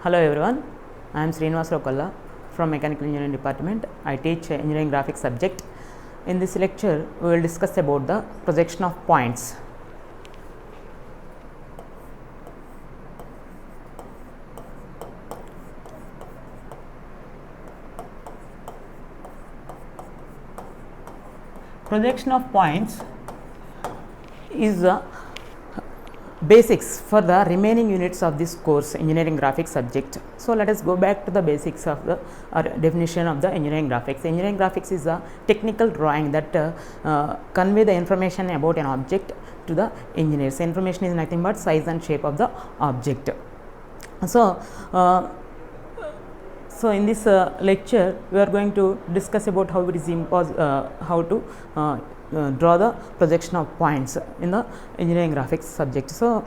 Hello everyone, I am Srinivas Kalla from Mechanical Engineering Department. I teach Engineering Graphics subject. In this lecture, we will discuss about the projection of points. Projection of points is the basics for the remaining units of this course, engineering graphics subject. So let us go back to the basics of the definition of the engineering graphics. Engineering graphics is a technical drawing that convey the information about an object to the engineers. Information is nothing but size and shape of the object. So in this lecture we are going to discuss about how it is how to draw the projection of points in the engineering graphics subject. So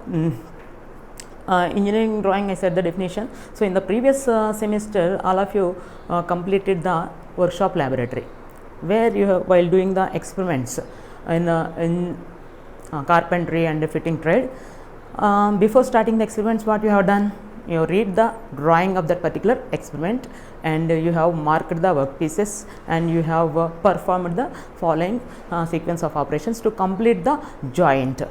engineering drawing, I said the definition. So in the previous semester all of you completed the workshop laboratory where you have, while doing the experiments in carpentry and fitting trade, before starting the experiments, what you have done, you read the drawing of that particular experiment and you have marked the work pieces and you have performed the following sequence of operations to complete the joint.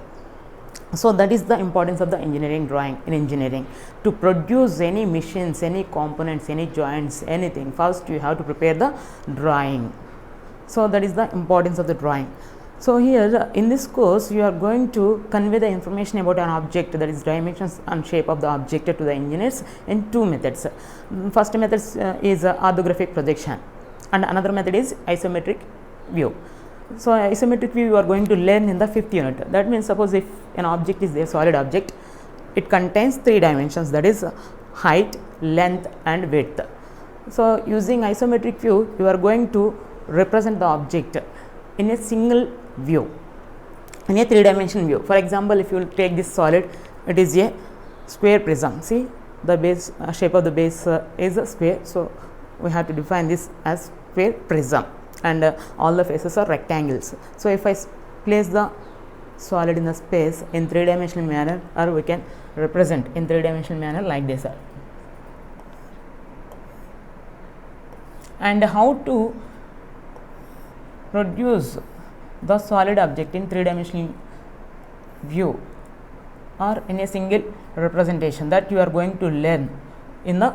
So that is the importance of the engineering drawing in engineering. To produce any machines, any components, any joints, anything, first you have to prepare the drawing. So that is the importance of the drawing. So here in this course you are going to convey the information about an object, that is dimensions and shape of the object, to the engineers in two methods. First method is orthographic projection and another method is isometric view. So isometric view you are going to learn in the 5th unit. That means suppose if an object is a solid object, it contains 3 dimensions, that is height, length and width. So using isometric view you are going to represent the object in a single view, in a 3-dimensional view. For example, if you take this solid, it is a square prism. See, the base shape of the base is a square, so we have to define this as square prism, and all the faces are rectangles. So if I place the solid in the space in 3-dimensional manner, or we can represent in 3-dimensional manner like this. And how to produce the solid object in 3-dimensional view or in a single representation, that you are going to learn in the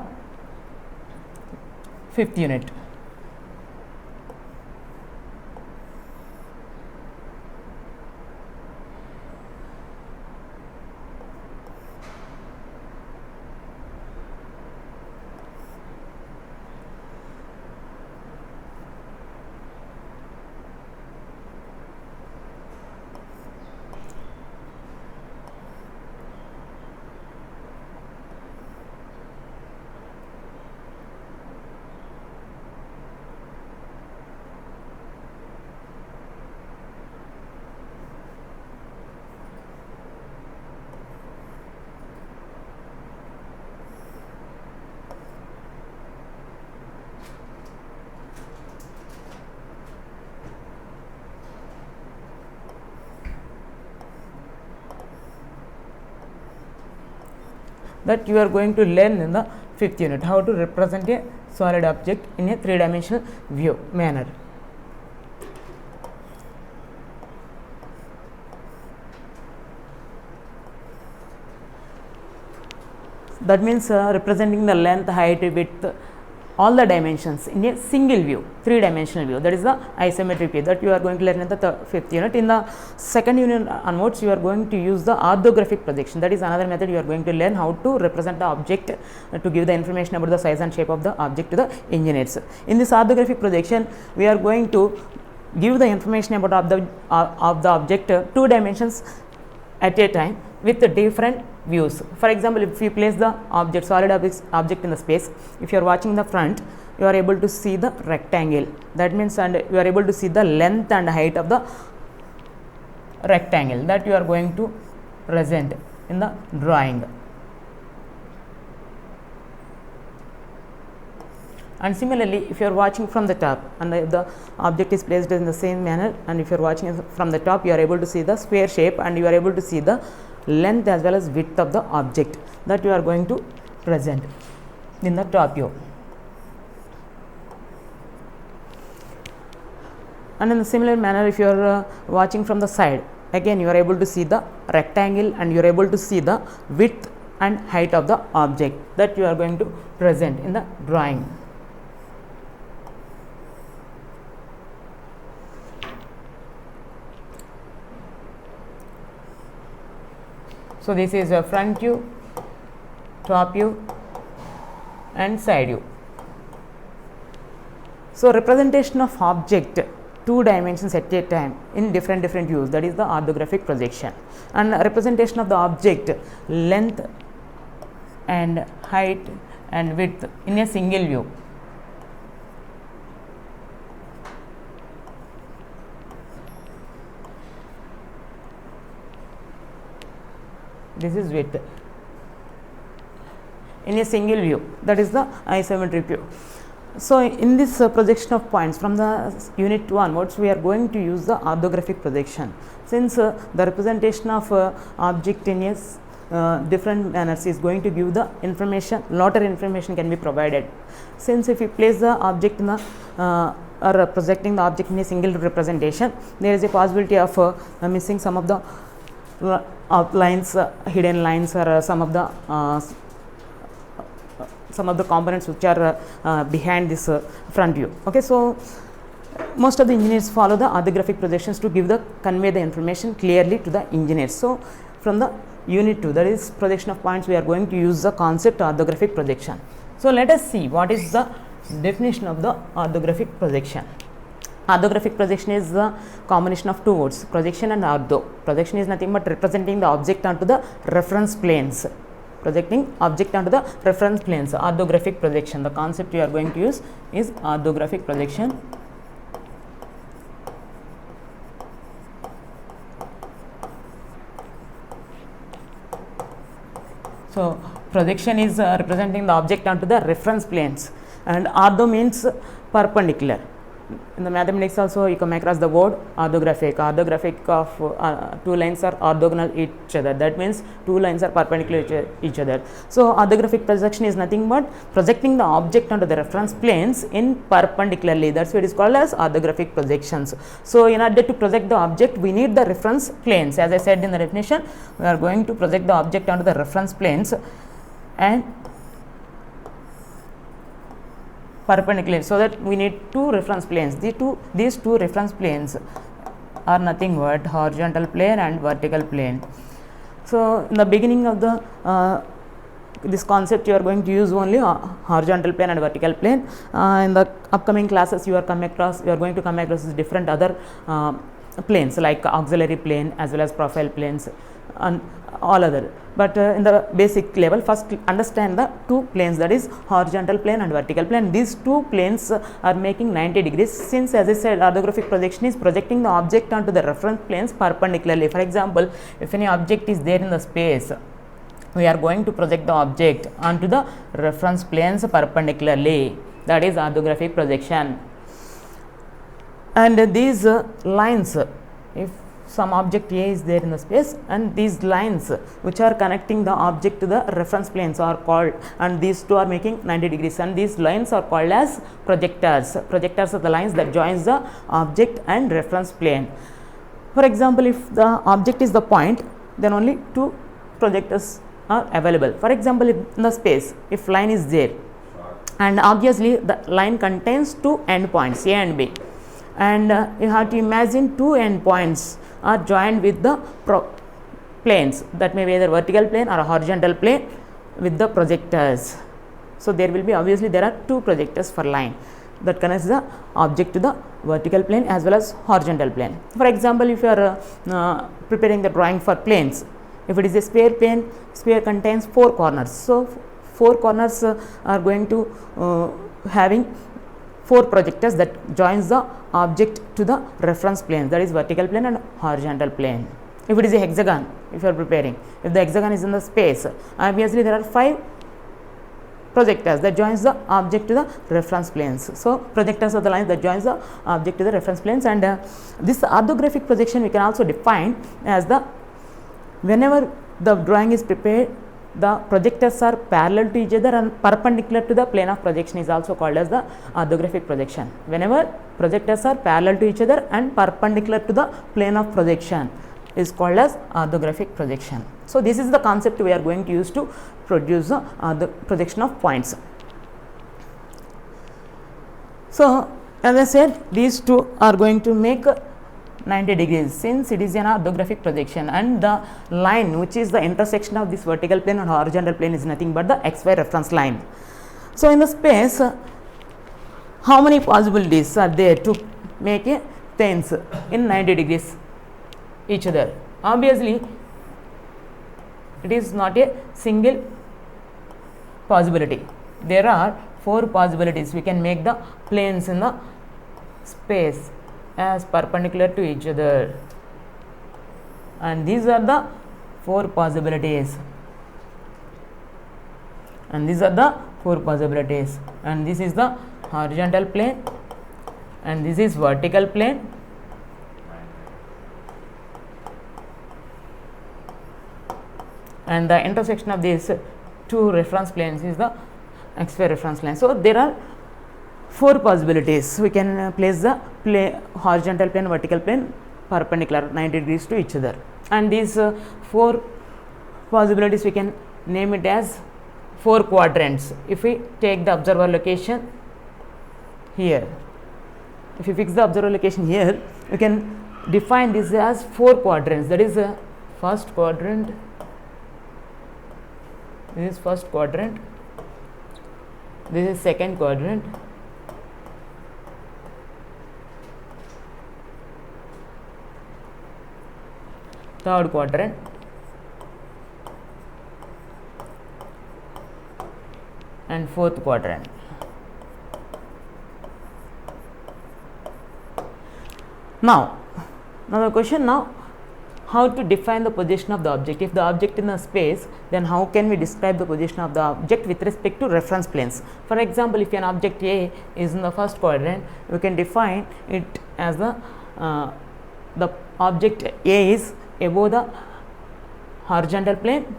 5th unit. That you are going to learn in the 5th unit, how to represent a solid object in a 3-dimensional view manner. That means representing the length, height, width, all the dimensions in a single view, 3-dimensional view. That is the isometric view that you are going to learn in the 5th unit. In the 2nd unit onwards, you are going to use the orthographic projection. That is another method you are going to learn how to represent the object to give the information about the size and shape of the object to the engineers. In this orthographic projection, we are going to give the information about the object 2 dimensions at a time with the different views. For example, if you place the object, solid object in the space, if you are watching the front, you are able to see the rectangle. That means, and you are able to see the length and height of the rectangle that you are going to present in the drawing. And similarly, if you are watching from the top and the object is placed in the same manner, and if you are watching from the top, you are able to see the square shape and you are able to see the length as well as width of the object that you are going to present. in the top view. And in a similar manner, if you are watching from the side, again you are able to see the rectangle and you are able to see the width and height of the object that you are going to present in the drawing. So this is a front view, top view and side view. So representation of object 2 dimensions at a time in different views, that is the orthographic projection. And representation of the object length and height and width in a single view. This is width in a single view, that is the isometric view. So in this projection of points from the unit 2 onwards, we are going to use the orthographic projection. Since the representation of object in a different manners is going to give the information, lot of information can be provided. Since if you place the object in the or projecting the object in a single representation, there is a possibility of missing some of the outlines, hidden lines, or some of the components which are behind this front view. Okay, so most of the engineers follow the orthographic projections to convey the information clearly to the engineers. So from the unit 2, that is projection of points, we are going to use the concept orthographic projection. So let us see what is the definition of the orthographic projection. Orthographic projection is the combination of 2 words, projection and ortho. Projection is nothing but representing the object onto the reference planes. Projecting object onto the reference planes. Orthographic projection, the concept you are going to use is orthographic projection. So projection is representing the object onto the reference planes, and ortho means perpendicular. In the mathematics also you come across the word orthographic. Orthographic of 2 lines are orthogonal each other, that means 2 lines are perpendicular to each other. So orthographic projection is nothing but projecting the object onto the reference planes in perpendicularly, that's why it is called as orthographic projections. So in order to project the object, we need the reference planes. As I said in the definition, we are going to project the object onto the reference planes and perpendicular, so that we need 2 reference planes. These two reference planes are nothing but horizontal plane and vertical plane. So in the beginning of the this concept, you are going to use only horizontal plane and vertical plane. In the upcoming classes, you are going to come across different other planes like auxiliary plane as well as profile planes and all other. But in the basic level, first understand the 2 planes, that is horizontal plane and vertical plane. These 2 planes are making 90 degrees. Since, as I said, orthographic projection is projecting the object onto the reference planes perpendicularly. For example, if any object is there in the space, we are going to project the object onto the reference planes perpendicularly, that is orthographic projection. And these lines, if some object A is there in the space, and these lines which are connecting the object to the reference planes are called, and these 2 are making 90 degrees, and these lines are called as projectors. Projectors are the lines that joins the object and reference plane. For example, if the object is the point, then only 2 projectors are available. For example, in the space, if line is there, and obviously the line contains 2 endpoints A and B, and you have to imagine 2 endpoints are joined with the planes, that may be either vertical plane or a horizontal plane, with the projectors. So there will be, obviously there are 2 projectors for line that connects the object to the vertical plane as well as horizontal plane. For example, if you are preparing the drawing for planes, if it is a sphere plane, sphere contains 4 corners. So 4 corners are going to having 4 projectors that joins the object to the reference plane, that is vertical plane and horizontal plane. If it is a hexagon, if you are preparing, if the hexagon is in the space, obviously there are 5 projectors that joins the object to the reference planes. So projectors are the lines that joins the object to the reference planes, and this orthographic projection we can also define as the whenever the drawing is prepared the projectors are parallel to each other and perpendicular to the plane of projection is also called as the orthographic projection. Whenever projectors are parallel to each other and perpendicular to the plane of projection is called as orthographic projection. So, this is the concept we are going to use to produce the projection of points. So, as I said, these two are going to make 90 degrees since it is an orthographic projection, and the line which is the intersection of this vertical plane and horizontal plane is nothing but the xy reference line. So, in the space, how many possibilities are there to make a planes in 90 degrees each other? Obviously, it is not a single possibility. There are 4 possibilities. We can make the planes in the space as perpendicular to each other, and these are the 4 possibilities, and these are the 4 possibilities, and this is the horizontal plane and this is vertical plane, and the intersection of these 2 reference planes is the xy reference line. So, there are 4 possibilities. We can place the horizontal plane, vertical plane perpendicular 90 degrees to each other, and these 4 possibilities we can name it as 4 quadrants. If we take the observer location here, if we fix the observer location here, we can define this as 4 quadrants. That is first quadrant, this is first quadrant, this is second quadrant, third quadrant, and fourth quadrant. Now the question now, how to define the position of the object? If the object in a space, then how can we describe the position of the object with respect to reference planes? For example, if an object A is in the first quadrant, we can define it as the object A is above the horizontal plane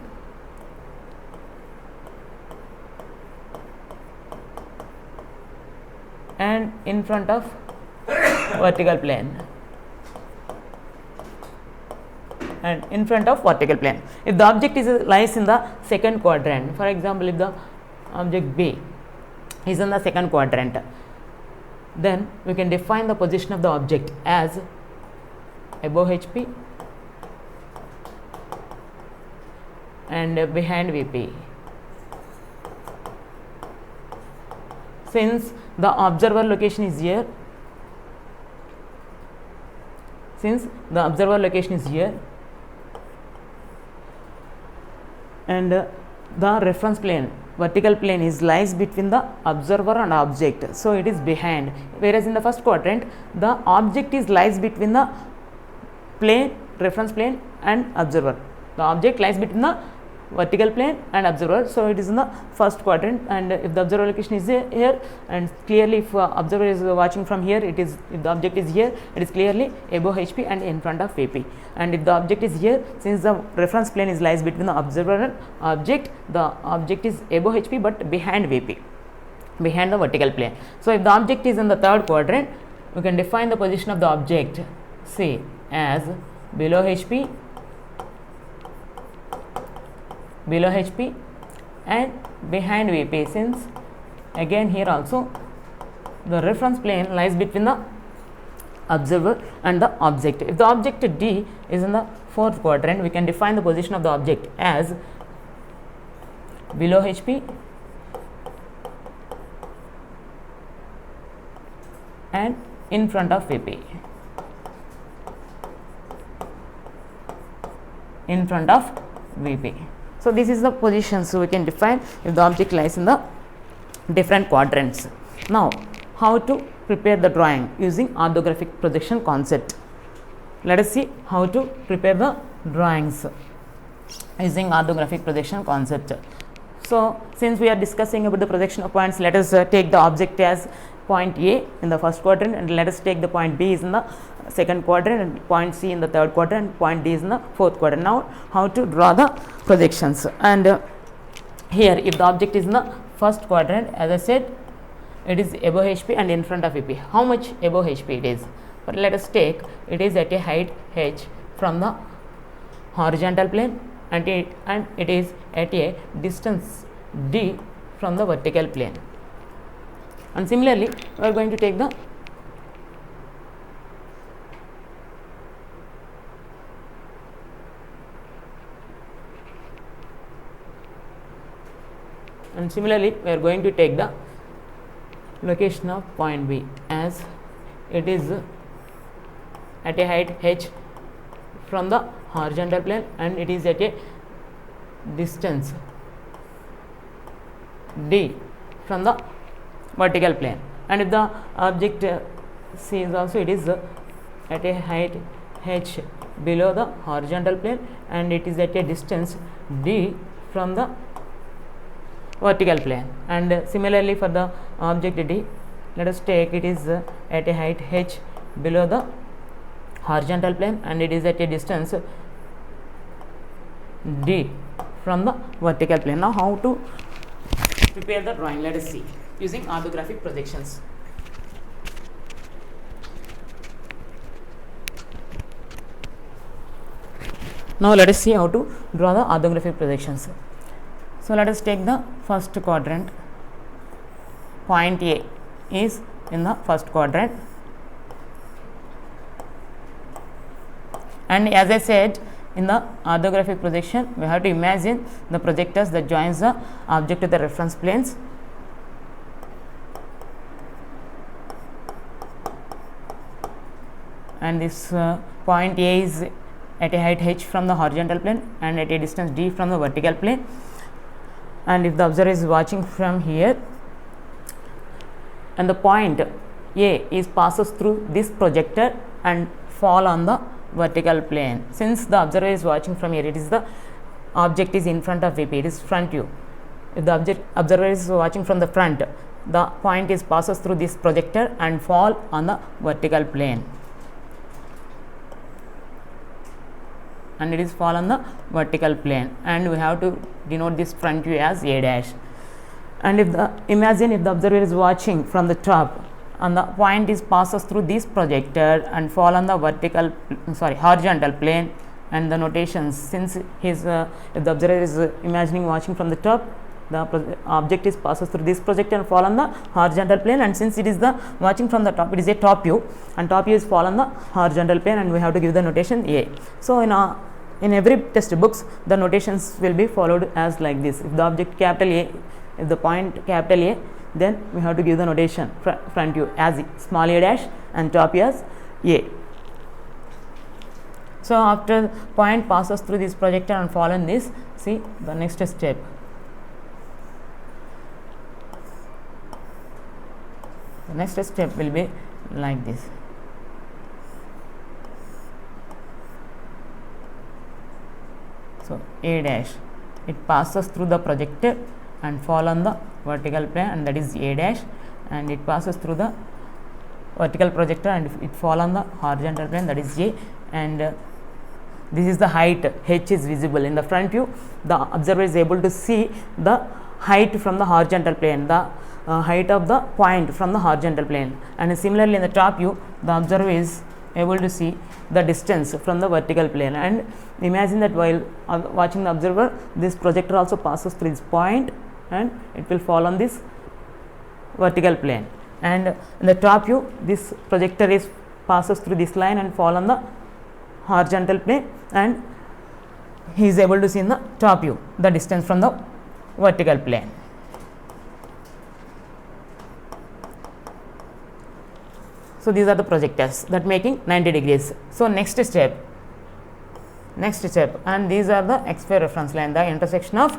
and in front of vertical plane, and in front of vertical plane. If the object lies in the second quadrant, for example, if the object B is in the second quadrant, then we can define the position of the object as above HP and behind VP. Since the observer location is here, and the reference plane, vertical plane is lies between the observer and object, so it is behind. Whereas in the first quadrant, the object is lies between the plane, reference plane and observer. The object lies between the vertical plane and observer, so it is in the first quadrant. And if the observer location is here, and clearly if observer is watching from here, it is, if the object is here, it is clearly above HP and in front of VP. And if the object is here, since the reference plane is lies between the observer and object, the object is above HP but behind VP, behind the vertical plane. So if the object is in the third quadrant, we can define the position of the object, say, as below HP and behind VP, since again here also the reference plane lies between the observer and the object. If the object D is in the fourth quadrant, we can define the position of the object as below HP and in front of VP, in front of VP. So this is the position, so we can define if the object lies in the different quadrants. Now how to prepare the drawing using orthographic projection concept. Let us see how to prepare the drawings using orthographic projection concept. So since we are discussing about the projection of points, let us take the object as point A in the first quadrant, and let us take the point B is in the second quadrant, and point C in the third quadrant, and point D is in the fourth quadrant. Now how to draw the projections, and Here if the object is in the first quadrant, as I said, it is above HP and in front of VP. How much above HP it is? But let us take it is at a height h from the horizontal plane and it is at a distance d from the vertical plane. And similarly we are going to take the location of point B as it is at a height h from the horizontal plane and it is at a distance d from the vertical plane. And if the object C is also, it is at a height h below the horizontal plane and it is at a distance d from the vertical plane. And similarly for the object D, let us take it is at a height h below the horizontal plane and it is at a distance d from the vertical plane. Now how to prepare the drawing? Let us see using orthographic projections. Now let us see how to draw the orthographic projections. So let us take the first quadrant. Point A is in the first quadrant, and as I said, in the orthographic projection we have to imagine the projectors that joins the object to the reference planes. And this point A is at a height h from the horizontal plane and at a distance d from the vertical plane. And if the observer is watching from here and the point A is passes through this projector and fall on the vertical plane. Since the observer is watching from here, it is the object is in front of VP, it is front view. If the observer is watching from the front, the point is passes through this projector and fall on the vertical plane, and it is fall on the vertical plane, and we have to denote this front view as A dash. And imagine if the observer is watching from the top and the point is passes through this projector and fall on the horizontal plane, and the notations, since if the observer is imagining watching from the top, the object is passes through this projector and fall on the horizontal plane, and since it is the watching from the top, it is a top view and top view is fall on the horizontal plane, and we have to give the notation A. So in every textbooks the notations will be followed as like this. If the object capital A, if the point capital A, then we have to give the notation front view as small a dash and top view as A. So after point passes through this projector and fall on this, see the next step. The next step will be like this. So A dash, it passes through the projector and fall on the vertical plane, and that is A dash, and it passes through the vertical projector and it fall on the horizontal plane, that is J, and this is the height h is visible in the front view. The observer is able to see the height from the horizontal plane, the height of the point from the horizontal plane, and similarly in the top view the observer is able to see the distance from the vertical plane. And imagine that while watching the observer, this projector also passes through this point and it will fall on this vertical plane, and in the top view this projector is passes through this line and fall on the horizontal plane, and he is able to see in the top view the distance from the vertical plane. So these are the projectors that making 90 degrees. So next step, and these are the XY reference line, the intersection of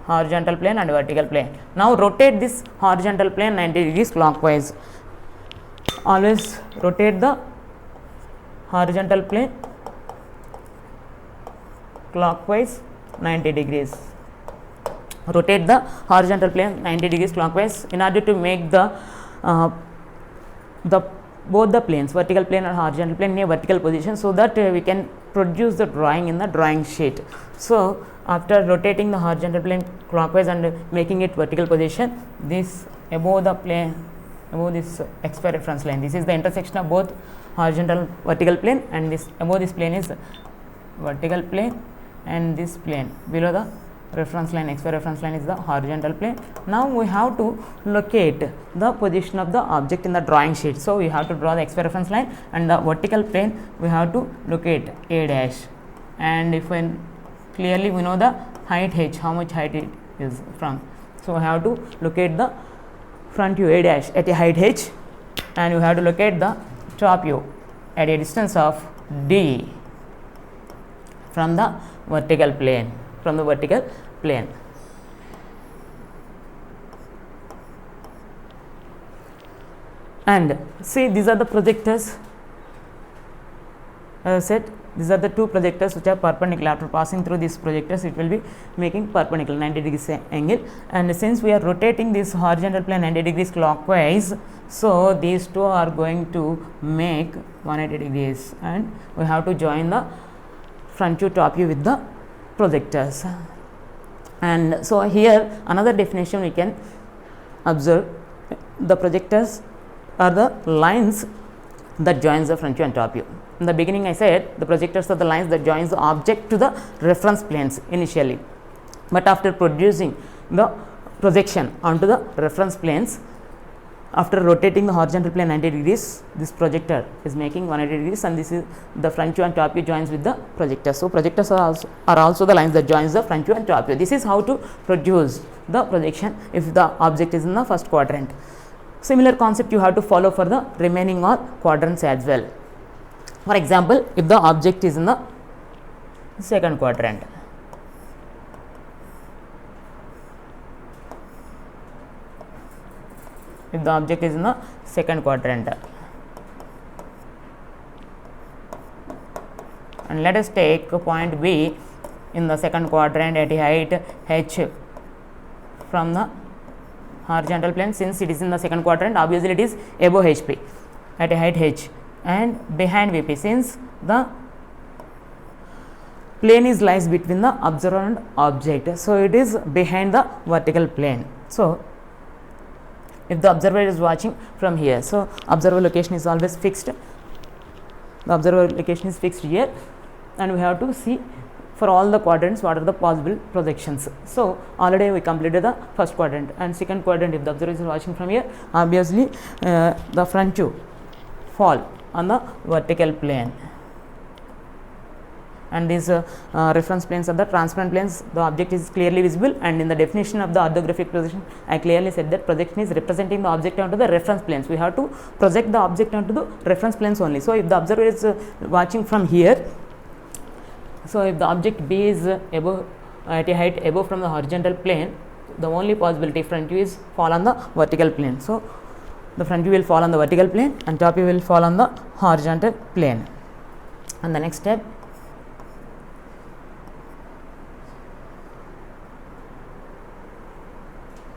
horizontal plane and vertical plane. Now rotate this horizontal plane 90 degrees clockwise. Always rotate the horizontal plane clockwise 90 degrees. Rotate the horizontal plane 90 degrees clockwise in order to make both the planes, vertical plane and horizontal plane, in a vertical position, so that we can produce the drawing in the drawing sheet. So after rotating the horizontal plane clockwise and making it vertical position, this above the plane, above this XY reference line, this is the intersection of both horizontal vertical plane, and this above this plane is vertical plane, and this plane below the reference line, XY reference line, is the horizontal plane. Now we have to locate the position of the object in the drawing sheet. So we have to draw the XY reference line, and the vertical plane we have to locate A dash, and if when clearly we know the height h, how much height it is from. So we have to locate the front view A dash at a height h, and you have to locate the top view at a distance of D from the vertical plane, from the vertical plane. And see, these are the projectors. As I said, these are the two projectors which are perpendicular. After passing through these projectors, it will be making perpendicular 90 degrees angle, and since we are rotating this horizontal plane 90 degrees clockwise, so these two are going to make 180 degrees, and we have to join the front view top view with the projectors. And so here another definition we can observe: the projectors are the lines that joins the front view and top view. In the beginning I said the projectors are the lines that joins the object to the reference planes initially, but after producing the projection onto the reference planes, after rotating the horizontal plane 90 degrees, this projector is making 180 degrees, and this is the front view and top view joins with the projector. So projectors are also the lines that joins the front view and top view. This is how to produce the projection if the object is in the first quadrant. Similar concept you have to follow for the remaining all quadrants as well. For example, if the object is in the second quadrant, if the object is in the second quadrant, and let us take a point B in the second quadrant at a height h from the horizontal plane. Since it is in the second quadrant, obviously it is above HP at a height h, and behind VP, since the plane is lies between the observer and object, so it is behind the vertical plane. So if the observer is watching from here, so observer location is always fixed, the observer location is fixed here, and we have to see for all the quadrants what are the possible projections. So already we completed the first quadrant, and second quadrant, if the observer is watching from here, obviously the front view fall on the vertical plane, and these reference planes are the transparent planes. The object is clearly visible, and in the definition of the orthographic projection I clearly said that projection is representing the object onto the reference planes. We have to project the object onto the reference planes only. So if the observer is watching from here, so if the object B is above at a height above from the horizontal plane, the only possibility front view is fall on the vertical plane. So the front view will fall on the vertical plane, and top view will fall on the horizontal plane. And the next step,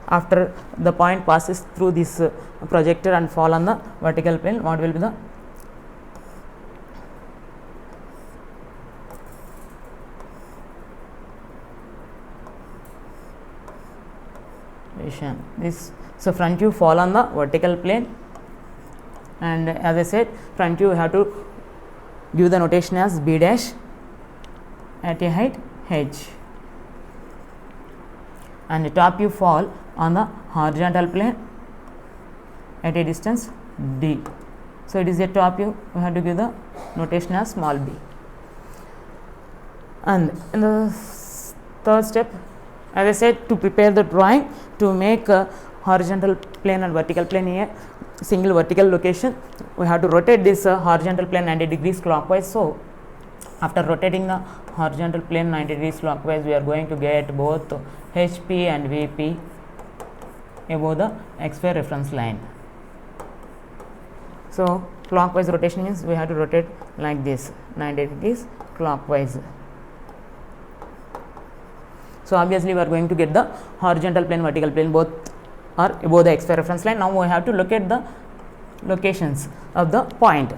after the point passes through this projector and fall on the vertical plane, what will be the this. So front view fall on the vertical plane, and as I said, front view have to give the notation as B dash at a height h, and the top view fall on the horizontal plane at a distance D. So it is a top view, we have to give the notation as small b. And in the third step, as I said, to prepare the drawing, to make a horizontal plane and vertical plane in a single vertical location, we have to rotate this horizontal plane 90 degrees clockwise. So after rotating the horizontal plane 90 degrees clockwise, we are going to get both HP and VP above the XY reference line. So clockwise rotation means we have to rotate like this 90 degrees clockwise. So obviously we are going to get the horizontal plane, vertical plane, both are above the XY reference line. Now we have to locate the locations of the point.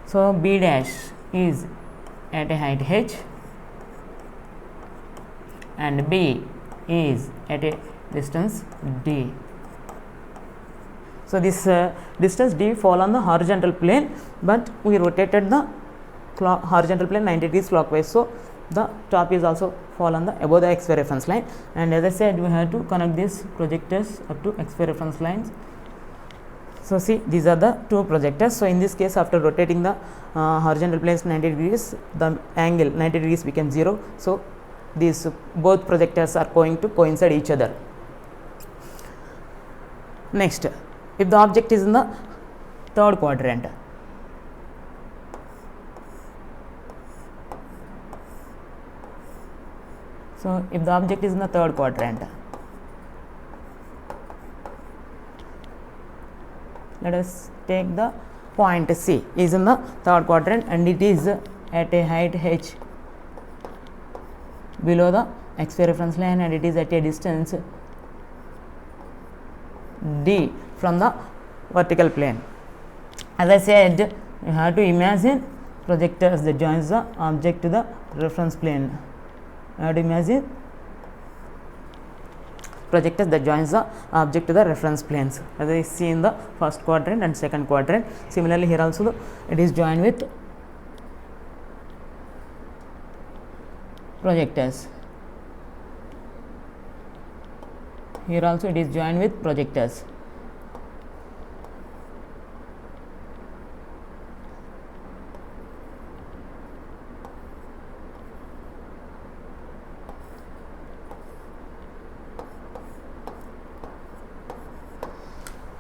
So B dash is at a height h and B is at a distance d. So, this distance d fall on the horizontal plane, but we rotated the horizontal plane 90 degrees clockwise. So, the top is also fall on the above the x-y reference line, and as I said, we have to connect these projectors up to x-y reference lines. So, see, these are the two projectors. So, in this case, after rotating the horizontal planes 90 degrees, the angle 90 degrees became 0. So, these both projectors are going to coincide each other. Next, if the object is in the third quadrant, so if the object is in the third quadrant, let us take the point C is in the third quadrant and it is at a height h below the x-y reference line, and it is at a distance d from the vertical plane. As I said, you have to imagine projectors that joins the object to the reference plane. You have to imagine projectors that joins the object to the reference planes, as I see in the first quadrant and second quadrant. Similarly, here also it is joined with projectors. Here also it is joined with projectors.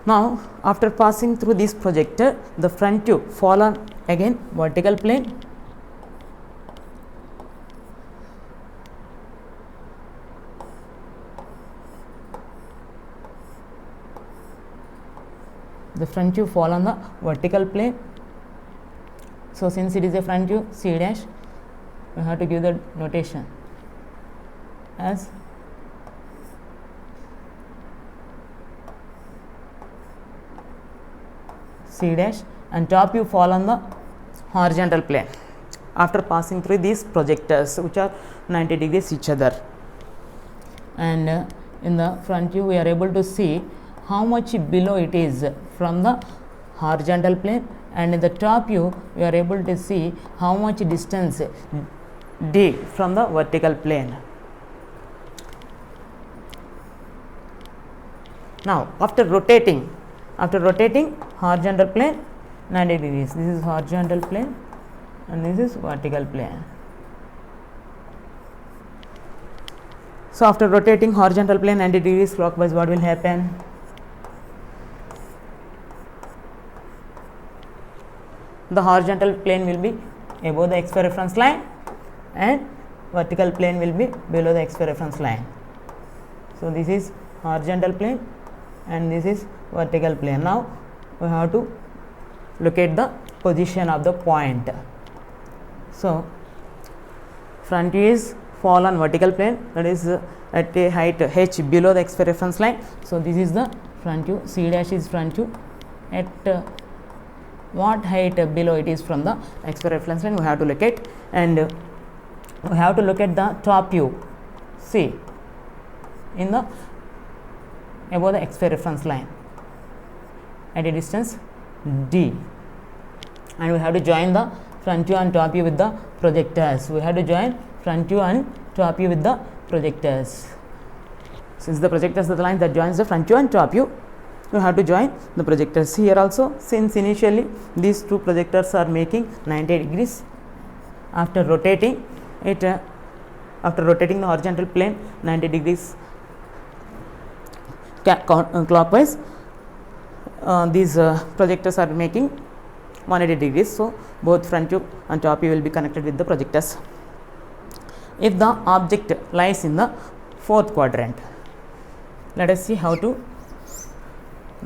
Now, after passing through this projector, the front view fall on again vertical plane. The front view fall on the vertical plane. So, since it is a front view, C dash, we have to give the notation as C dash, and top view fall on the horizontal plane after passing through these projectors which are 90 degrees each other. And in the front view we are able to see how much below it is from the horizontal plane, and in the top view we are able to see how much distance d from the vertical plane. Now, after rotating horizontal plane 90 degrees, this is horizontal plane and this is vertical plane. So, after rotating horizontal plane 90 degrees clockwise, what will happen? The horizontal plane will be above the x-y reference line and vertical plane will be below the x-y reference line. So, this is horizontal plane and this is vertical plane. Now, we have to locate the position of the point. So, front view is fall on vertical plane, that is at a height h below the x-y reference line. So, this is the front view, C dash is front view. At what height below it is from the x-y reference line we have to locate, and we have to look at the top view C in the above the x-y reference line at a distance d, and we have to join the front view and top view with the projectors. We have to join front view and top view with the projectors. Since the projectors are the line that joins the front view and top view, you have to join the projectors. Here also, since initially these two projectors are making 90 degrees, after rotating it after rotating the horizontal plane 90 degrees clockwise, these projectors are making 180 degrees. So, both front view and top view will be connected with the projectors. If the object lies in the fourth quadrant, let us see how to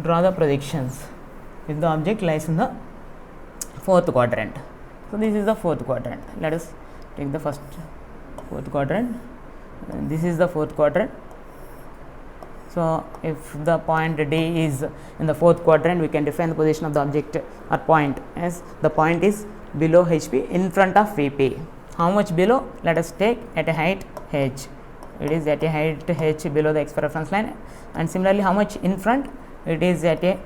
draw the projections. If the object lies in the fourth quadrant, so this is the fourth quadrant. Let us take the first fourth quadrant, and this is the fourth quadrant. So, if the point D is in the fourth quadrant, we can define the position of the object or point as the point is below HP in front of VP. how much below? Let us take at a height h. It is at a height h below the x reference line, and similarly how much in front? It is at a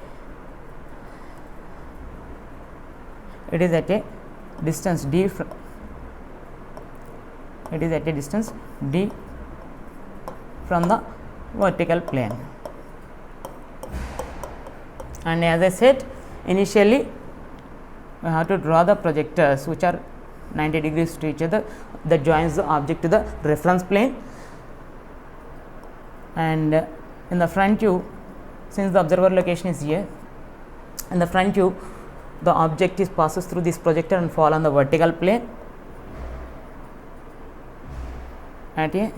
distance d from the vertical plane. And as I said initially, we have to draw the projectors which are 90 degrees to each other, that joins the object to the reference plane. And in the front view, since the observer location is here, in the front view the object passes through this projector and fall on the vertical plane at a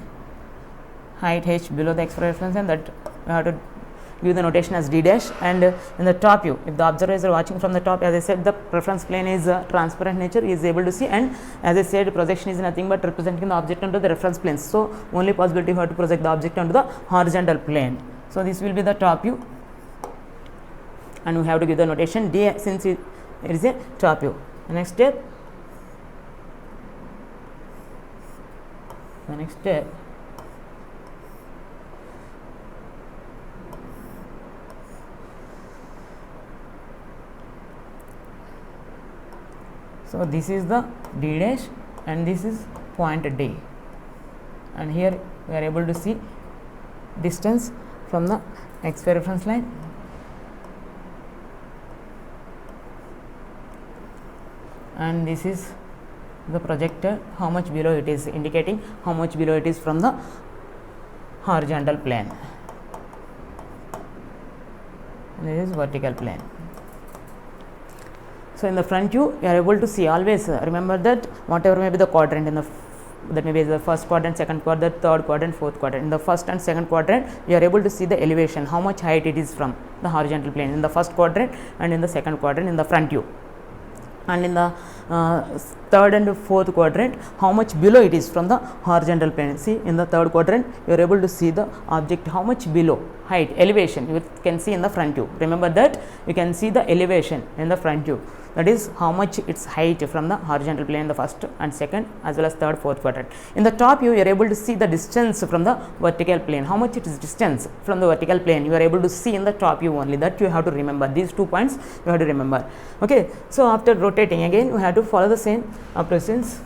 height h below the x reference, and that we have to give the notation as d dash. And in the top view, if the observer is watching from the top, as I said, the reference plane is transparent nature, he is able to see, and as I said, projection is nothing but representing the object onto the reference plane. So only possibility we have to project the object onto the horizontal plane. So this will be the top view, and we have to give the notation d since it is a top view. The next step, so this is the d dash and this is point D, and here we are able to see distance from the x reference line, and this is the projector, how much below it is, indicating how much below it is from the horizontal plane, and this is vertical plane. So in the front view, you are able to see, always remember that whatever may be the quadrant in the that may be the first quadrant, second quadrant, third quadrant, fourth quadrant. In the first and second quadrant, you are able to see the elevation, how much height it is from the horizontal plane in the first quadrant and in the second quadrant in the front view. And in the third and fourth quadrant, how much below it is from the horizontal plane. See, in the third quadrant, you are able to see the object how much below, height, elevation you can see in the front view. Remember that you can see the elevation in the front view, that is how much its height from the horizontal plane in the first and second as well as third, fourth quadrant. In the top view, you are able to see the distance from the vertical plane, how much it is distance from the vertical plane, you are able to see in the top view only. That you have to remember, these 2 points you have to remember. Okay, so after rotating again, we have to follow the same operations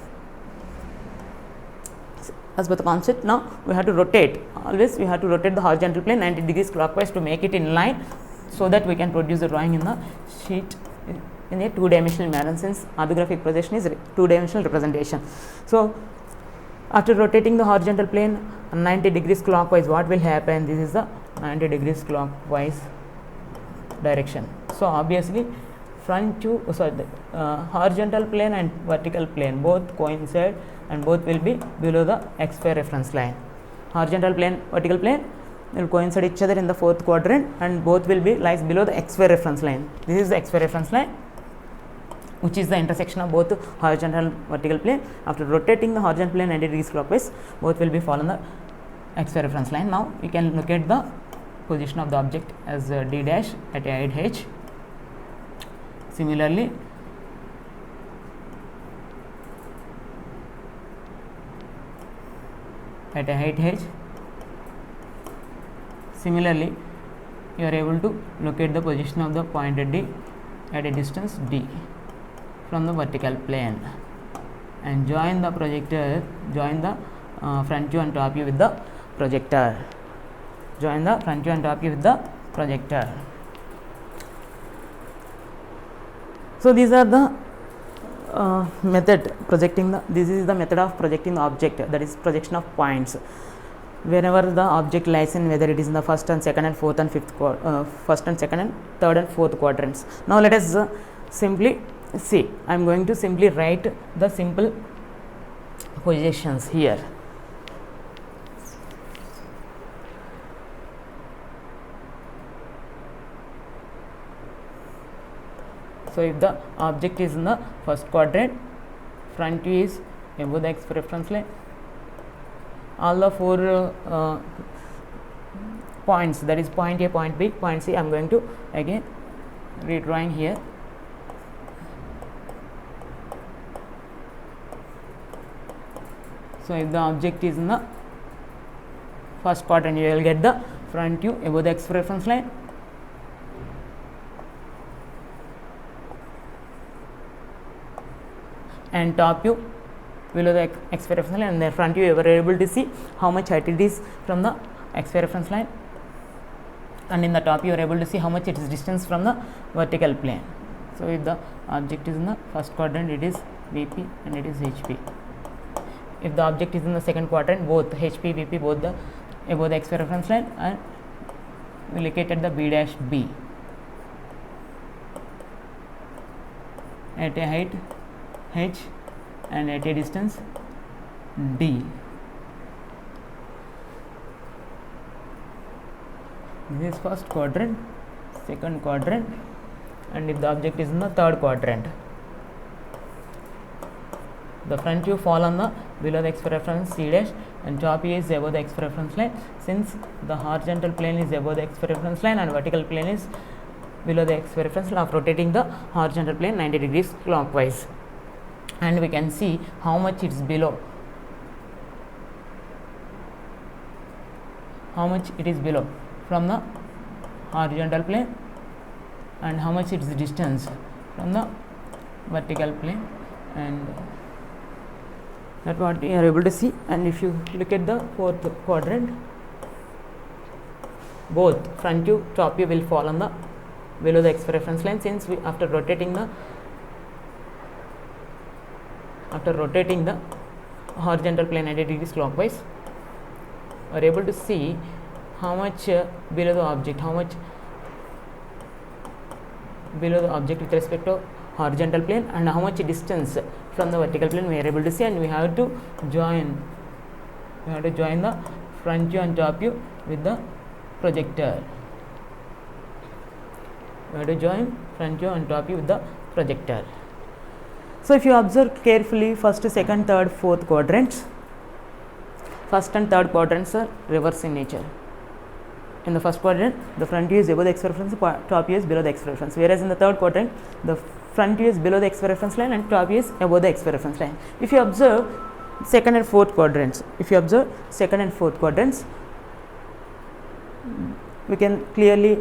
as per the concept. Now we have to rotate, always we have to rotate the horizontal plane 90 degrees clockwise to make it in line, so that we can produce the drawing in the sheet in a 2-dimensional manner, since orthographic projection is 2-dimensional representation. So after rotating the horizontal plane 90 degrees clockwise, what will happen? This is the 90 degrees clockwise direction. So obviously front view, horizontal plane and vertical plane both coincide and both will be below the xy reference line. Horizontal plane, vertical plane will coincide each other in the fourth quadrant, and both will be lies below the xy reference line. This is the xy reference line, which is the intersection of both horizontal and vertical plane. After rotating the horizontal plane 90 degrees clockwise, both will be following the xy reference line. Now we can look at the position of the object as d dash at a height h. Similarly, at a height h, similarly you are able to locate the position of the point D at a distance d from the vertical plane, and join the projector, join the front view and top view with the projector, join the front view and top view with the projector. So these are the method projecting the, this is the method of projecting the object, that is projection of points wherever the object lies in, whether it is in the first and second and fourth and fifth first and second and third and fourth quadrants. Now let us simply see, I am going to simply write the simple positions here. So if the object is in the first quadrant, front view is above the x reference line, all the 4 points, that is point A, point B, point C, I am going to again redrawing here. So if the object is in the first quadrant, you will get the front view above the x reference line, and top view below the x reference line, and the front view you are able to see how much height it is from the x reference line, and in the top you are able to see how much it is distance from the vertical plane. So if the object is in the first quadrant, it is VP and it is HP. If the object is in the second quadrant, both HP, VP, both the above the x reference line, and we located the B dash B at a height H and at a distance D. This is first quadrant, second quadrant, and if the object is in the third quadrant, the front view fall on the below the x reference C dash, and top view is above the x reference line. Since the horizontal plane is above the x reference line and vertical plane is below the x reference line, of rotating the horizontal plane 90 degrees clockwise, and we can see how much it is below, from the horizontal plane, and how much it is distance from the vertical plane, and that what we are able to see. And if you look at the fourth quadrant, both front view, top view will fall on the below the x reference line, since we after rotating the horizontal plane 90 degrees clockwise, are able to see how much below the object, with respect to horizontal plane, and how much distance from the vertical plane we are able to see, and we have to join the front view and top view with the projector. So if you observe carefully, first, second, third, fourth quadrants, first and third quadrants are reverse in nature. In the first quadrant, the front view is above the x reference, top view is below the x reference, whereas in the third quadrant, the front view is below the x reference line and top view is above the x reference line. If you observe second and fourth quadrants, we can clearly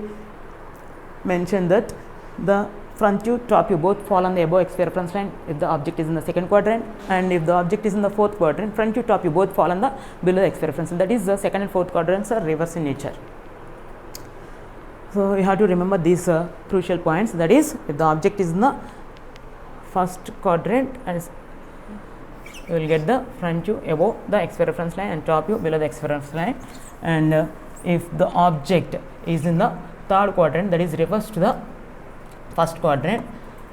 mention that the front view, top view both fall on the above x reference line if the object is in the second quadrant, and if the object is in the fourth quadrant, front view, top view both fall on the below the x reference. That is, the second and fourth quadrants are reverse in nature. So you have to remember these crucial points. That is, if the object is in the first quadrant, and you will get the front view above the x reference line and top view below the x reference line, and if the object is in the third quadrant, that is reverse to the first quadrant,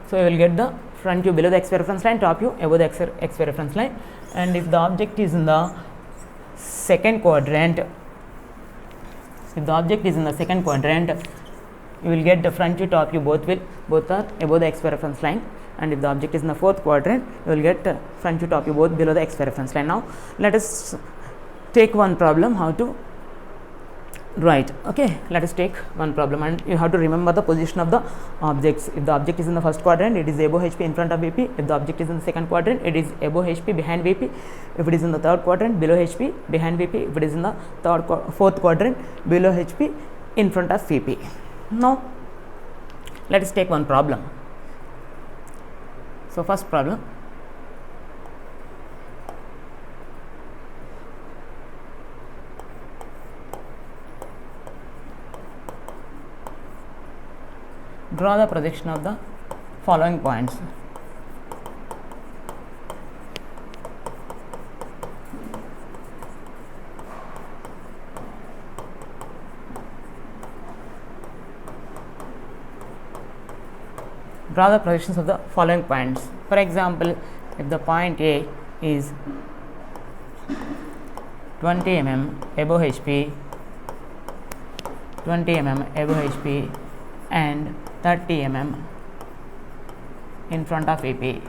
so you will get the front view below the x reference line, top view above the x reference line, and if the object is in the second quadrant, you will get the front view, top view both are above the x reference line, and if the object is in the fourth quadrant, you will get front view, top view both below the x reference line. Now let us take one problem how to write. Okay, let us take one problem, and you have to remember the position of the objects. If the object is in the first quadrant, it is above HP in front of VP. If the object is in the second quadrant, it is above HP behind VP. If it is in the third quadrant, below HP behind VP. If it is in the fourth quadrant, below HP in front of VP. Now let us take one problem. So first problem, draw the projection of the following points. Draw the projections of the following points. For example, if the point A is 20 mm above HP, 20 mm above HP, and 30 mm in front of VP.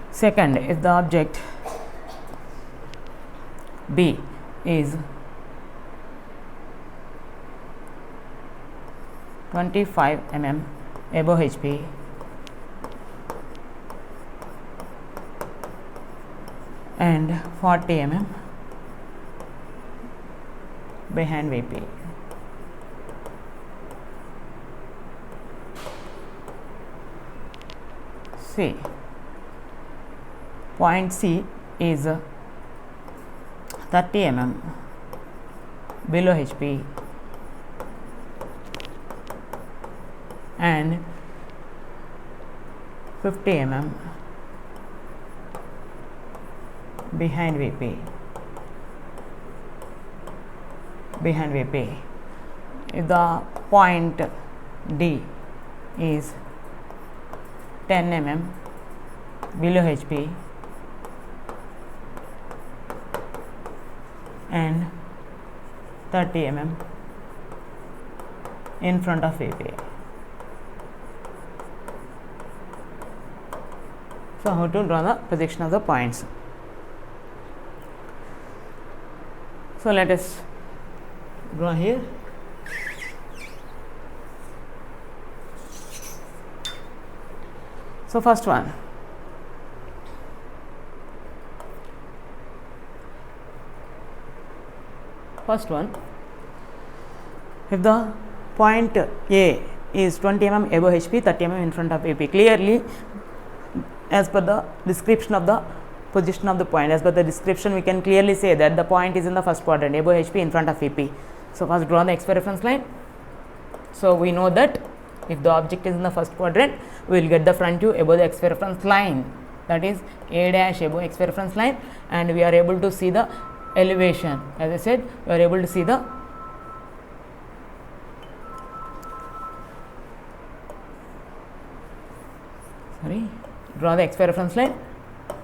Second, if the object B is 25 mm above HP, and 40 mm behind VP. C. Point C is 30 mm below HP and 50 mm behind VP. If the point D is 10 mm below HP and 30 mm in front of VP. So, how to draw the projection of the points? So, let us draw here. So, first one, if the point A is 20 mm above HP, 30 mm in front of AP, clearly as per the description of the position of the point, as per the description we can clearly say that the point is in the first quadrant, above HP, in front of AP. So, first draw the XY reference line. So, we know that if the object is in the first quadrant, we will get the front view above the XY reference line, that is A dash above XY reference line, and we are able to see the elevation. As I said, we are able to see the draw the XY reference line,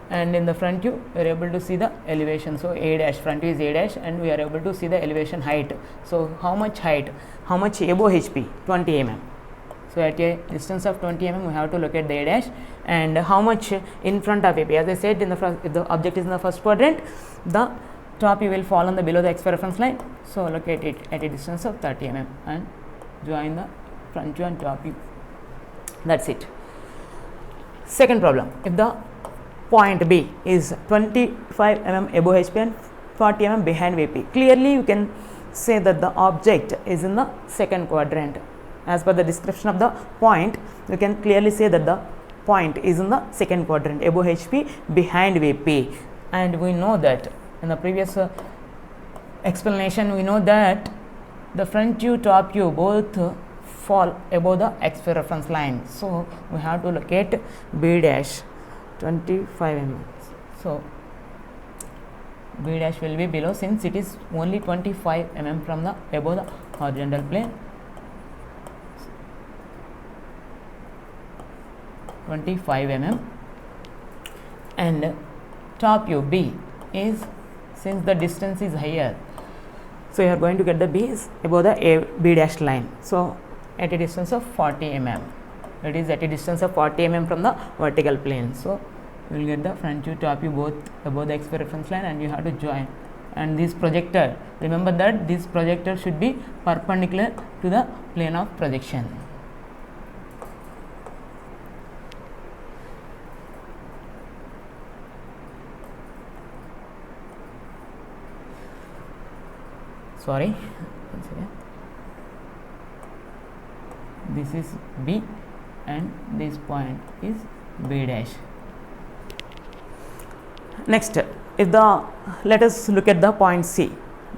and in the front view we are able to see the elevation. So, A dash, front view is A dash, and we are able to see the elevation height. So, how much height? How much above HP? 20 mm. So, at a distance of 20 mm we have to locate the A dash, and how much in front of AP? As I said, in the front, if the object is in the first quadrant, the top view will fall on the below the XY reference line. So, locate it at a distance of 30 mm and join the front view and top view. That's it. Second problem, if the point B is 25 mm above HP and 40 mm behind VP, clearly you can say that the object is in the second quadrant. As per the description of the point, you can clearly say that the point is in the second quadrant, above HP, behind VP. And we know that in the previous explanation, we know that the front view, top view both fall above the XY reference line. So, we have to locate B dash 25 mm. So, B dash will be below, since it is only 25 mm from the above the horizontal plane. 25 mm, and top view B is, since the distance is higher, so you are going to get the B is above the B dash line. So, at a distance of 40 mm, it is at a distance of 40 mm from the vertical plane. So, you will get the front view, top view both above the XY reference line, and you have to join. And this projector, remember that this projector should be perpendicular to the plane of projection. Sorry, this is B and this point is B dash. Next, if the, let us look at the point C.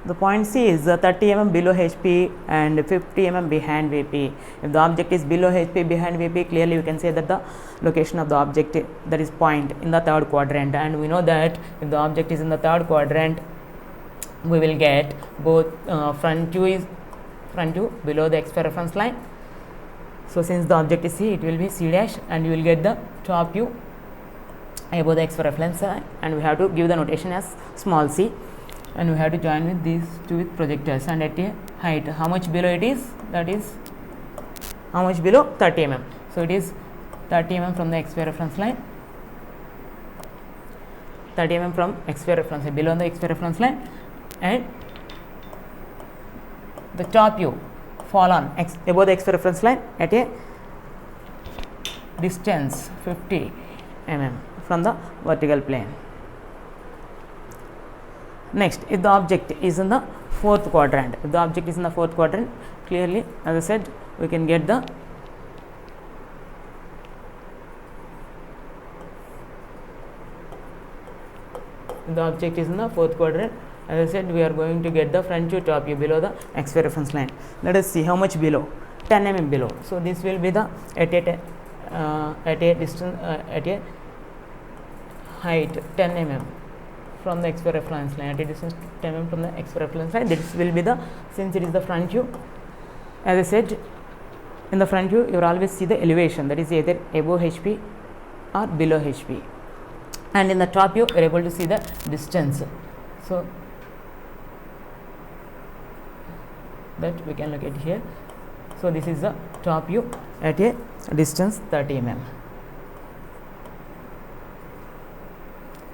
The point C is 30 mm below HP and 50 mm behind VP. If the object is below HP, behind VP, clearly we can say that the location of the object, that is point, in the third quadrant. And we know that if the object is in the third quadrant, we will get both front view below the XY reference line. So, since the object is C, it will be C dash, and you will get the top view above the XY reference line, and we have to give the notation as small c, and we have to join with these two with projectors, and at a height, how much below it is, that is how much below, 30 mm. So, it is 30 mm from the XY reference line, 30 mm from XY reference line, below the XY reference line, and the top view fall on above the XY reference line at a distance 50 mm from the vertical plane. Next, if the object is in the fourth quadrant, clearly, as I said, we can get the object is in the fourth quadrant. As I said, we are going to get the front view, top view below the XY reference line. Let us see how much below. 10 mm below. So this will be the at a distance at a height 10 mm from the XY reference line, at a distance 10 mm from the XY reference line. This will be the, since it is the front view, as I said, in the front view you will always see the elevation, that is either above HP or below HP, and in the top view you are able to see the distance. So that we can look at here. So this is the top view at a distance 30 mm,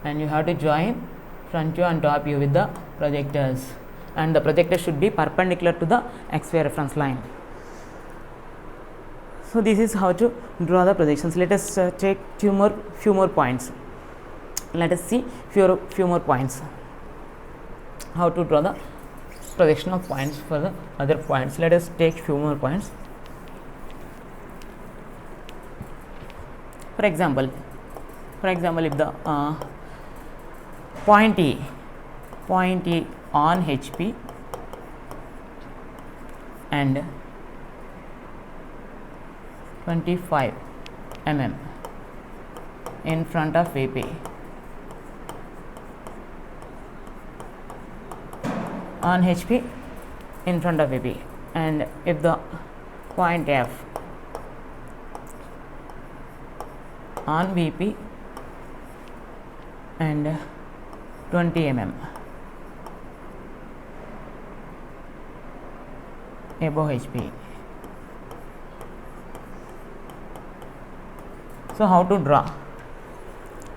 and you have to join front view and top view with the projectors, and the projector should be perpendicular to the XY reference line. So this is how to draw the projections. Let us take few more points. Let us see few more points, how to draw the projection of points for the other points. Let us take few more points. For example, if the point E on HP and 25 mm in front of VP, on HP in front of VP, and if the point F on VP and 20 mm above HP. So how to draw?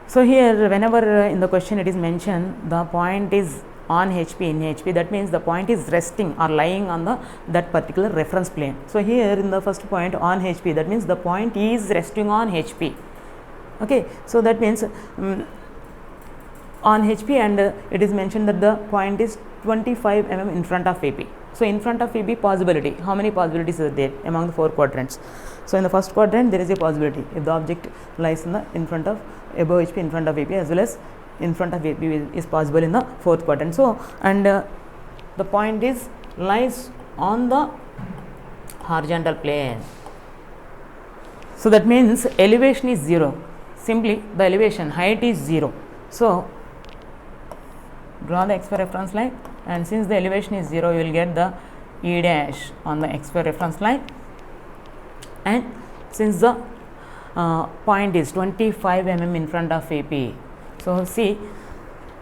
So here, whenever in the question it is mentioned the point is on HP, in HP, that means the point is resting or lying on that particular reference plane. So here in the first point on HP, that means the point is resting on HP. Okay, so that means on HP, and it is mentioned that the point is 25 mm in front of VP. So in front of VP possibility, how many possibilities are there among the four quadrants? So in the first quadrant there is a possibility if the object lies in front of above HP in front of VP, as well as in front of VP is possible in the fourth quadrant. So and the point is lies on the horizontal plane. So that means elevation is 0. Simply the elevation height is 0. So draw the XY reference line, and since the elevation is 0, you will get the E dash on the XY reference line, and since the point is 25 mm in front of VP. So see,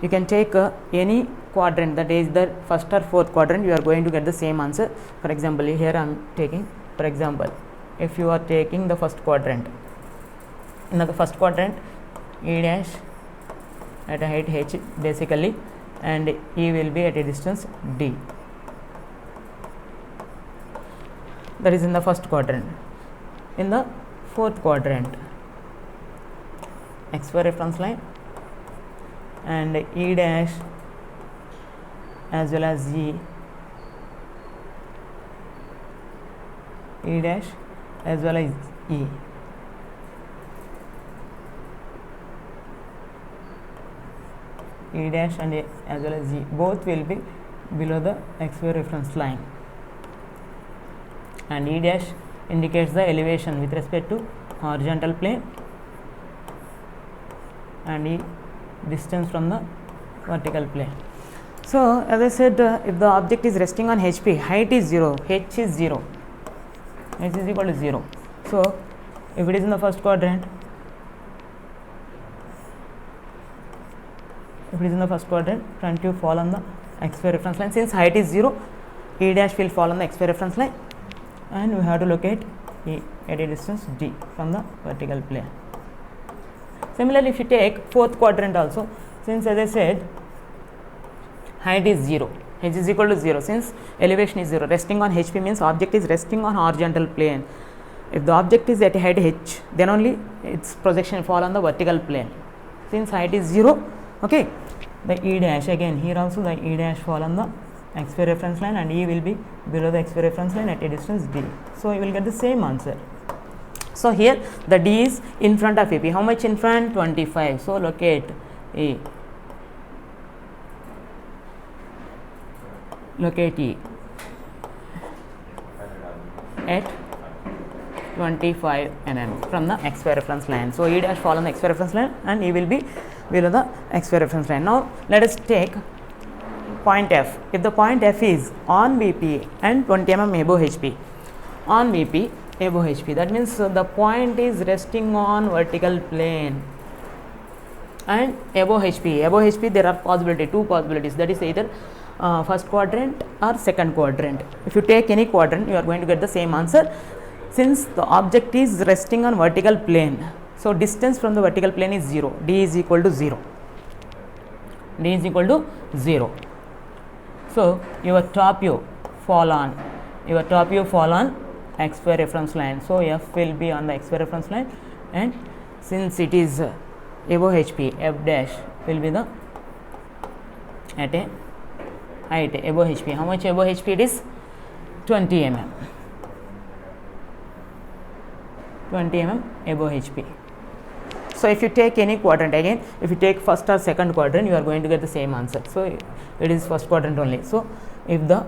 you can take any quadrant, that is the first or fourth quadrant, you are going to get the same answer. For example, here I am taking, for example, if you are taking the first quadrant, in the first quadrant E dash at a height H basically, and E will be at a distance D. That is in the first quadrant. In the fourth quadrant, XY reference line and E dash as well as E dash as well as E. E dash and A as well as E, both will be below the XY reference line, and E dash indicates the elevation with respect to horizontal plane, and E distance from the vertical plane. So as I said, if the object is resting on HP, height is 0, H is 0, H is equal to 0. So if it is in the first quadrant, front view fall on the XY reference line. Since height is 0, E dash will fall on the XY reference line, and we have to locate E at a distance D from the vertical plane. Similarly, if you take fourth quadrant also, since as I said height is 0, H is equal to 0, since elevation is 0, resting on HP means object is resting on horizontal plane. If the object is at height H, then only its projection fall on the vertical plane. Since height is 0, okay, the E dash, again here also the E dash fall on the XY reference line and E will be below the XY reference line at a distance D. So you will get the same answer. So here the D is in front of EP. How much in front? 25. So locate E. Locate E at 25 mm from the XY reference line. So E dash fall on the XY reference line and E will be below the XY reference line. Now let us take point F. If the point F is on VP and 20 mm above HP, on VP above HP, that means the point is resting on vertical plane and above HP. Above HP there are two possibilities, that is either first quadrant or second quadrant. If you take any quadrant, you are going to get the same answer. Since the object is resting on vertical plane, so distance from the vertical plane is 0. D is equal to 0. D is equal to 0. So your top view fall on XY reference line. So F will be on the XY reference line, and since it is above HP, F dash will be the at a height above HP. How much above HP it is? 20 mm. 20 mm above HP. So if you take any quadrant, again if you take first or second quadrant, you are going to get the same answer. So it is first quadrant only. So if the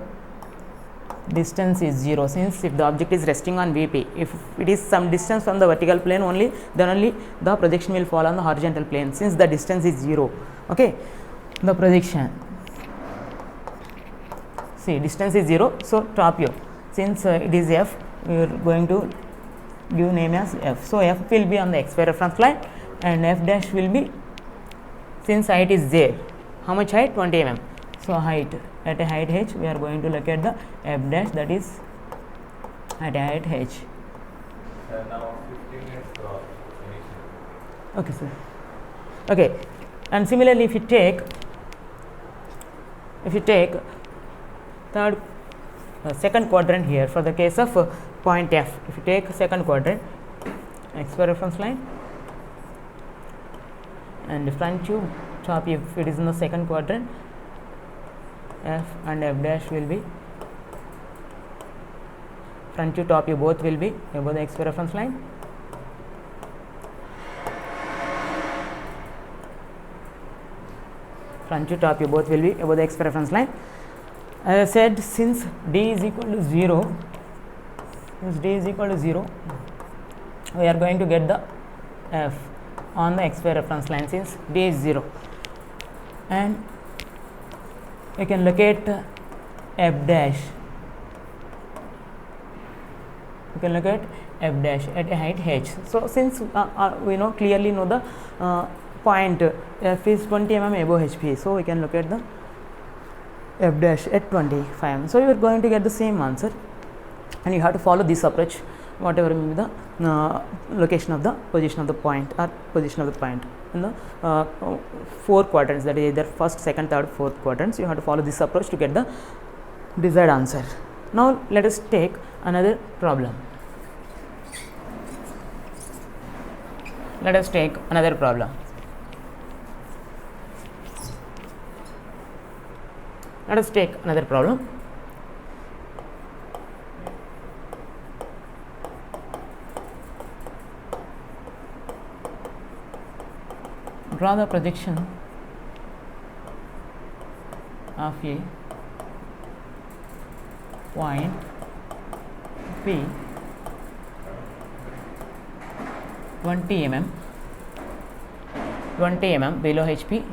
distance is 0, since if the object is resting on VP, if it is some distance from the vertical plane only, then only the projection will fall on the horizontal plane, since the distance is 0. Okay, the projection, see distance is 0, so top view, since it is F, we are going to give name as F. So F will be on the XY reference line and F dash will be, since height is there, how much height? 20 mm. So height, at a height h, we are going to look at the F dash, that is at a height h. Now 15 minutes for finishing. Okay, sir. Okay, and similarly, if you take third second quadrant here, for the case of point F, if you take second quadrant, XY reference line and front view, top, if it is in the second quadrant, F and F dash will be, front view, top view both will be above the XY reference line. Front view, top view both will be above the XY reference line. As I said, since D is equal to 0, we are going to get the F on the XY reference line, since D is 0, and you can locate F dash. You can look at F dash at a height h. So since we clearly know the point F is 20 mm above HP, so we can look at the F dash at 25. So you are going to get the same answer, and you have to follow this approach, whatever may be the location of the position of the point or position of the point in the 4 quadrants, that is either first, second, third, fourth quadrants. You have to follow this approach to get the desired answer. Now let us take another problem. Let us take another problem. Let us take another problem. Draw the projection of a point P 20 mm below HP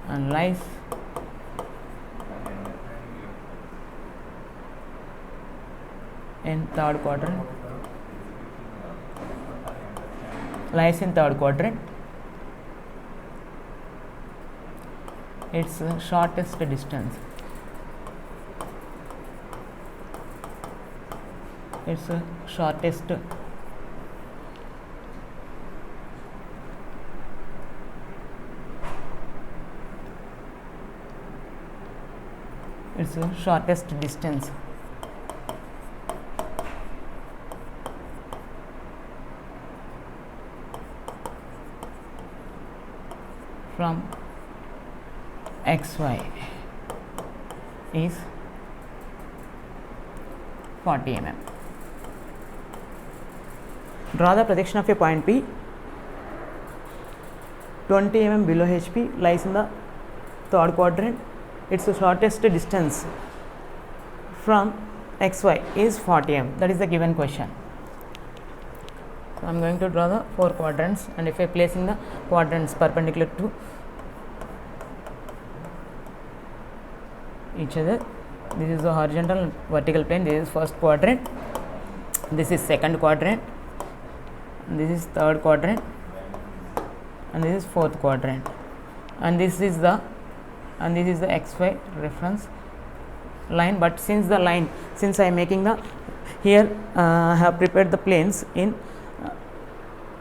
and lies in third quadrant. Lies in third quadrant. Its shortest distance. Its shortest distance. from xy is 40 mm. Draw the projection of a point P. 20 mm below HP, lies in the third quadrant. Its shortest distance from xy is 40 mm. That is the given question. So I am going to draw the 4 quadrants, and if I placing the quadrants perpendicular to each other, this is the horizontal and vertical plane. This is first quadrant, this is second quadrant, this is third quadrant, and this is fourth quadrant, and this is the xy reference line. But since I am making the here I have prepared the planes in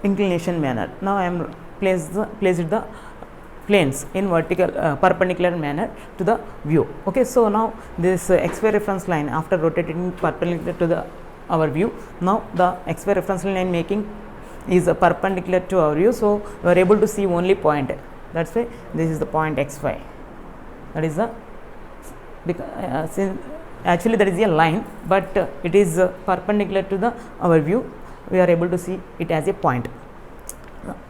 inclination manner. Now I am placed the planes in vertical perpendicular manner to the view. Okay, so now this xy reference line, after rotating perpendicular to our view, now the xy reference line I am making is perpendicular to our view, so we are able to see only point. That's why this is the point xy. That is the since actually that is a line, but it is perpendicular to our view, we are able to see it as a point.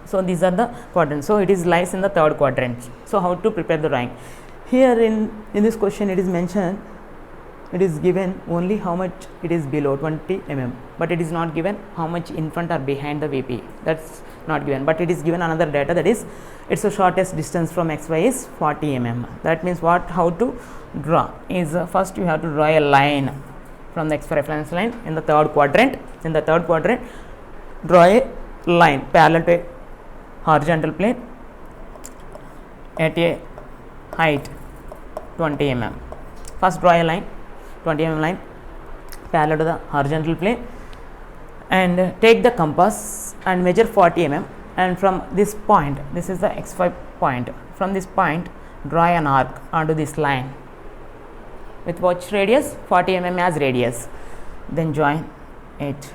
So these are the quadrants. So it is lies in the third quadrant. So how to prepare the drawing? Here in this question it is mentioned, it is given only how much it is below 20 mm, but it is not given how much in front or behind the VP. That's not given, but it is given another data, that is its shortest distance from xy is 40 mm. That means how to draw is first you have to draw a line from the xy reference line in the third quadrant. In the third quadrant, draw a line parallel to a horizontal plane at a height 20 mm. First draw a line 20 mm line parallel to the horizontal plane, and take the compass and measure 40 mm, and from this point, this is the xy point, from this point draw an arc onto this line with which radius? 40 mm as radius. Then join it.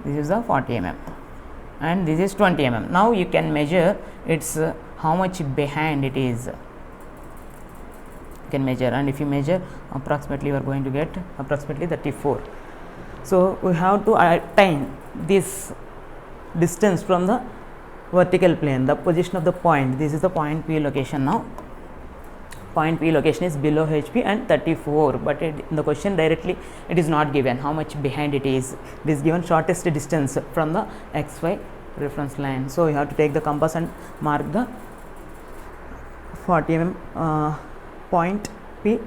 This is the 40 mm and this is 20 mm. Now you can measure its how much behind it is. You can measure, and if you measure approximately, you are going to get approximately 34. So we have to attain this distance from the vertical plane, the position of the point. This is the point P location. Now point P location is below HP and 34, but in the question directly it is not given how much behind it is. It is given shortest distance from the xy reference line. So you have to take the compass and mark the 40 mm point P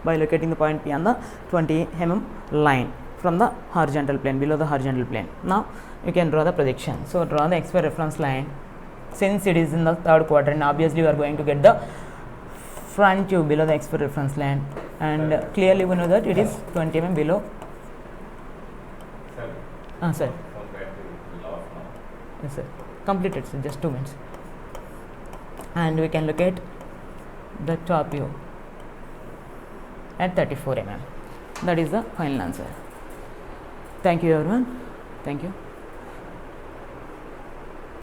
by locating the point P on the 20 mm line from the horizontal plane, below the horizontal plane. Now you can draw the projection. So draw the xy reference line. Since it is in the third quadrant, obviously you are going to get the front view below the xy reference line, and clearly we know that it is 20 mm below. Sir. Yes, sir. Completed, sir. Just 2 minutes. And we can locate the top view at 34 mm. That is the final answer. Thank you, everyone. Thank you.